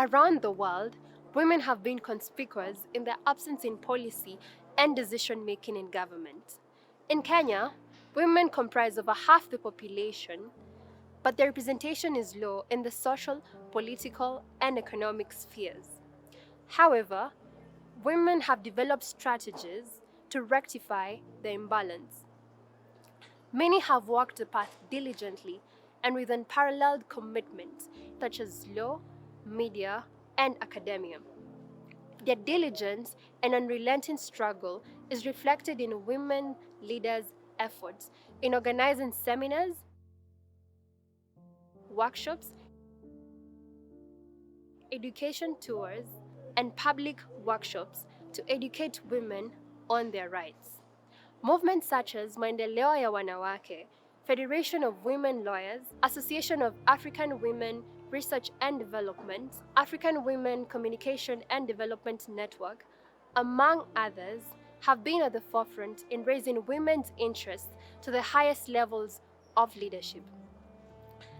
Around the world, women have been conspicuous in their absence in policy and decision-making in government. In Kenya, women comprise over half the population, but their representation is low in the social, political, and economic spheres. However, women have developed strategies to rectify the imbalance. Many have walked the path diligently and with unparalleled commitment, such as law, media, and academia. Their diligence and unrelenting struggle is reflected in women leaders' efforts in organizing seminars, workshops, education tours, and public workshops to educate women on their rights. Movements such as Maendeleo ya Wanawake, Federation of Women Lawyers, Association of African Women Research and Development, African Women Communication and Development Network, among others, have been at the forefront in raising women's interests to the highest levels of leadership.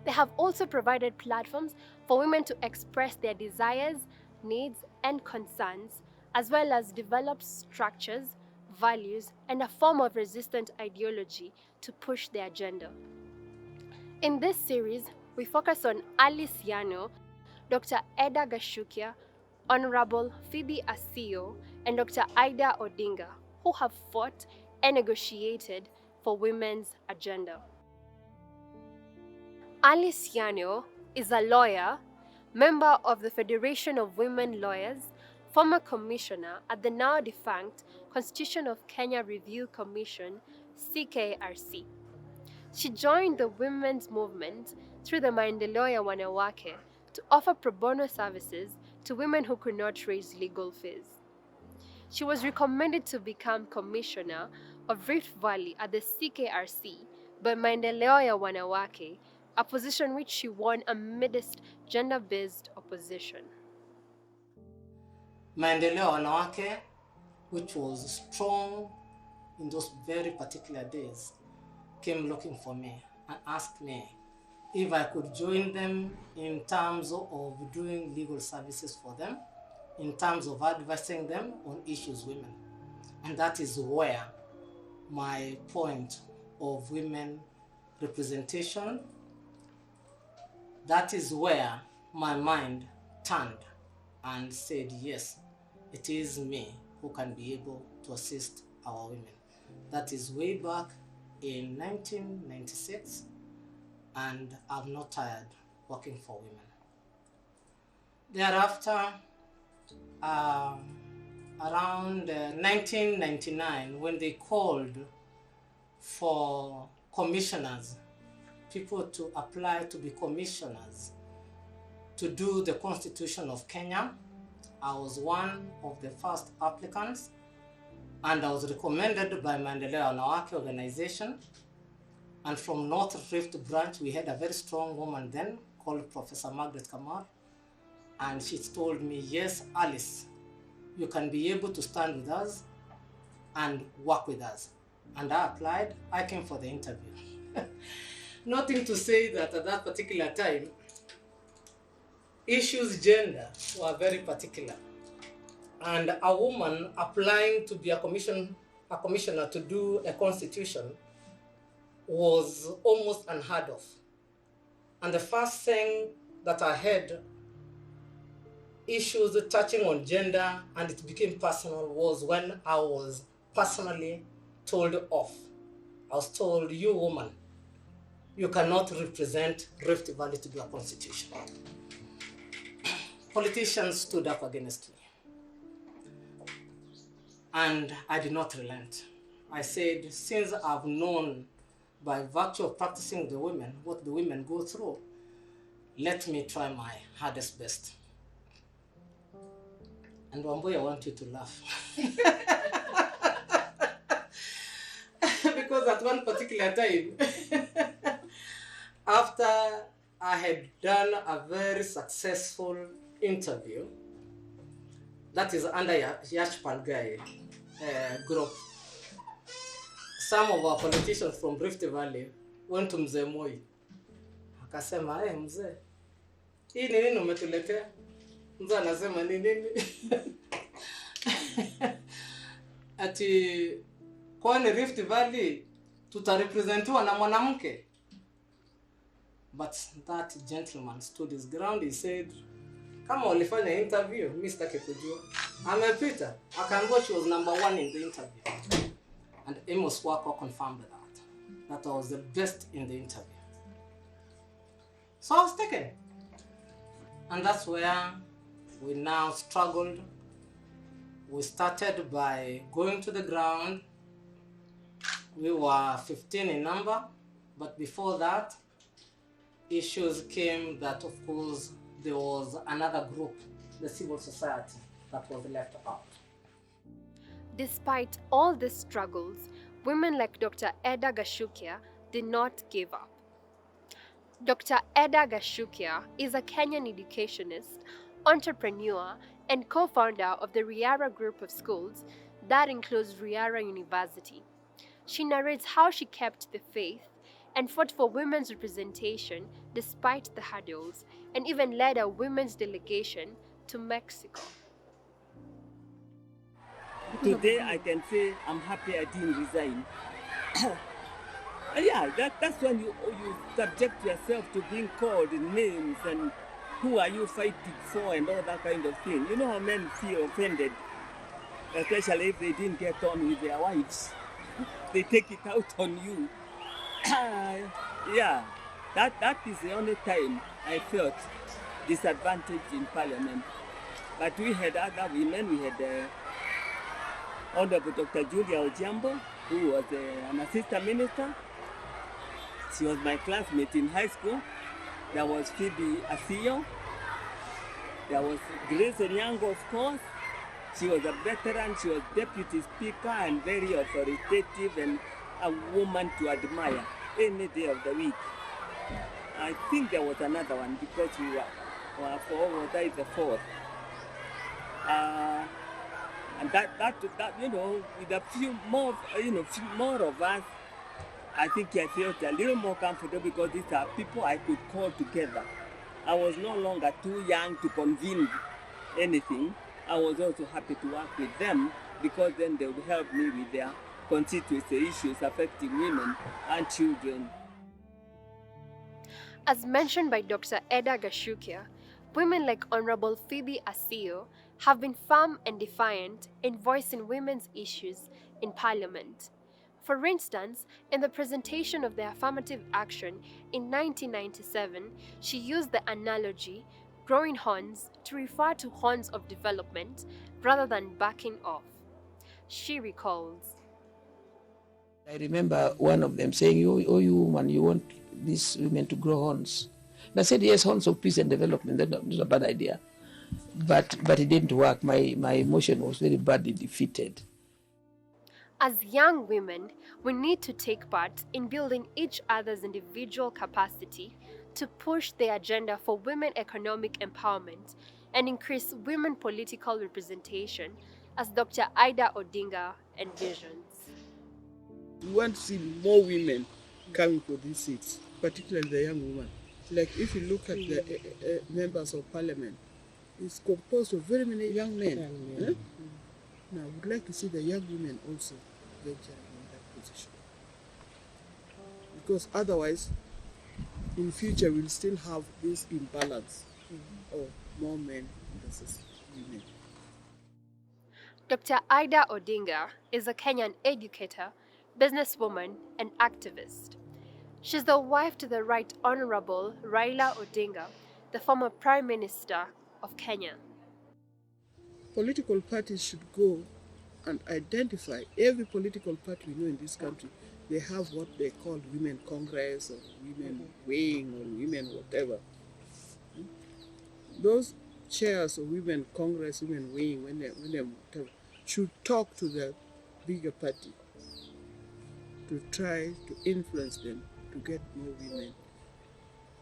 They have also provided platforms for women to express their desires, needs, and concerns, as well as develop structures, values, and a form of resistant ideology to push their agenda. In this series, we focus on Alice Yano, Dr. Eda Gashukia, Honorable Phoebe Asio, and Dr. Ida Odinga, who have fought and negotiated for women's agenda. Alice Yano is a lawyer, member of the Federation of Women Lawyers, former commissioner at the now defunct Constitution of Kenya Review Commission, CKRC. She joined the women's movement through the Maendeleo ya Wanawake to offer pro bono services to women who could not raise legal fees. She was recommended to become commissioner of Rift Valley at the CKRC by Maendeleo ya Wanawake, a position which she won amidst gender-based opposition. Maendeleo ya Wanawake, which was strong in those very particular days, came looking for me and asked me if I could join them in terms of doing legal services for them, in terms of advising them on issues women. And that is where my point of women representation, that is where my mind turned and said, yes, it is me who can be able to assist our women. That is way back in 1996, and I'm not tired working for women. Thereafter, around 1999, when they called for commissioners, people to apply to be commissioners to do the Constitution of Kenya, I was one of the first applicants, and I was recommended by Maendeleo ya Wanawake organization. And from North Rift branch, we had a very strong woman then called Professor Margaret Kamar. And she told me, yes, Alice, you can be able to stand with us and work with us. And I applied. I came for the interview. Nothing to say that at that particular time, issues gender were very particular. And a woman applying to be a commissioner to do a constitution was almost unheard of. And the first thing that I had issues touching on gender and it became personal was when I was personally told off. I was told, you woman, you cannot represent Rift Valley to do a constitution. Politicians stood up against me. And I did not relent. I said, since I've known by virtue of practicing the women, what the women go through, let me try my hardest best. And Wamboy, I want you to laugh. Because at one particular time, after I had done a very successful interview, that is under Yashpal Guy group, some of our politicians from Rift Valley went to Mzee Moi. Akasema, mzee, hii ni nini umetuletea? Mzee anasema ni nini? Ati kwani Rift Valley tutarepresentiwa na mwanamke? But that gentleman stood his ground. He said, kama walifanya interview, mimi sitaki kujua. Amepita, akaambiwa she was number 1 in the interview. And Amos Wako confirmed that I was the best in the interview. So I was taken. And that's where we now struggled. We started by going to the ground. We were 15 in number, but before that, issues came that, of course, there was another group, the civil society, that was left out. Despite all these struggles, women like Dr. Edda Gashukia did not give up. Dr. Edda Gashukia is a Kenyan educationist, entrepreneur, and co-founder of the Riara group of schools that includes Riara University. She narrates how she kept the faith and fought for women's representation despite the hurdles, and even led a women's delegation to Mexico. Today I can say I'm happy I didn't resign. Yeah, that's when you subject yourself to being called names and who are you fighting for and all that kind of thing. You know how men feel offended, especially if they didn't get on with their wives. They take it out on you. Yeah, that is the only time I felt disadvantaged in Parliament. But we had other women. We had Honorable Dr. Julia Ojambo, who was an assistant minister. She was my classmate in high school. There was Phoebe Asio. There was Grace Onyango, of course. She was a veteran. She was deputy speaker and very authoritative and a woman to admire any day of the week. I think there was another one because we were four, or that is the fourth. And that you know, with a few more, more of us, I think I felt a little more comfortable because these are people I could call together. I was no longer too young to convene anything. I was also happy to work with them because then they would help me with their constituency issues affecting women and children. As mentioned by Dr. Edda Gashukia, women like Honorable Phoebe Asio have been firm and defiant in voicing women's issues in Parliament. For instance, in the presentation of the affirmative action in 1997, she used the analogy growing horns to refer to horns of development rather than backing off. She recalls, I remember one of them saying, oh, you woman, you want these women to grow horns. And I said, yes, horns of peace and development, that's not a bad idea. But it didn't work. My emotion was very badly defeated. as young women, we need to take part in building each other's individual capacity to push the agenda for women economic empowerment and increase women political representation, as Dr. Ida Odinga envisions. We want to see more women coming for these seats, particularly the young women. Like if you look at the members of parliament, it's composed of very many young men. Now, I would like to see the young women also venturing in that position. Because otherwise, in future, we'll still have this imbalance of more men versus women. Dr. Ida Odinga is a Kenyan educator, businesswoman, and activist. She's the wife to the Right Honorable Raila Odinga, the former Prime Minister of Kenya. Political parties should go and identify every political party we know in this country. They have what they call Women Congress or Women Wing or Women whatever. Those chairs of Women Congress, Women Wing, when they whatever, should talk to the bigger party to try to influence them to get more women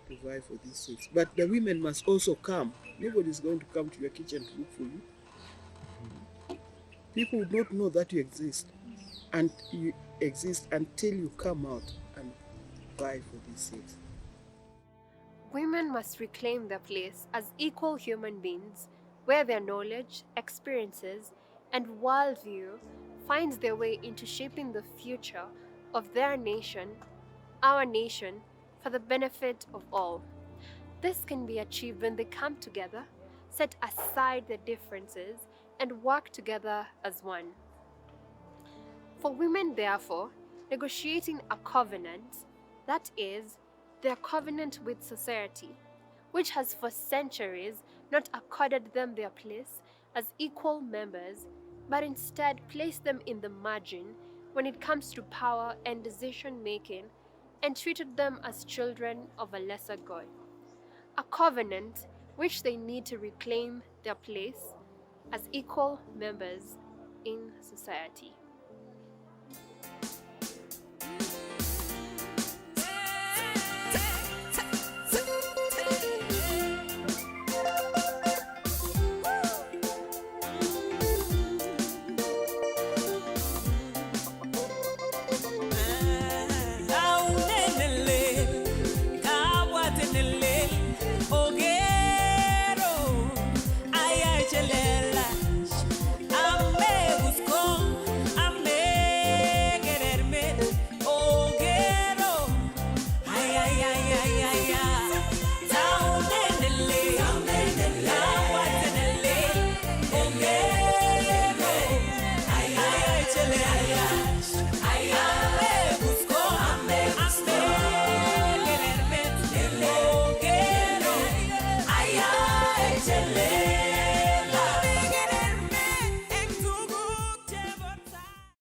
to vie for these seats. But the women must also come. Nobody's going to come to your kitchen to look for you. People would not know that you exist, and you exist until you come out and vie for these seats. Women must reclaim their place as equal human beings where their knowledge, experiences, and worldview finds their way into shaping the future of their nation, our nation, for the benefit of all. This can be achieved when they come together, set aside their differences, and work together as one. For women, therefore, negotiating a covenant, that is, their covenant with society, which has for centuries not accorded them their place as equal members, but instead placed them in the margin when it comes to power and decision making, and treated them as children of a lesser God. A covenant which they need to reclaim their place as equal members in society.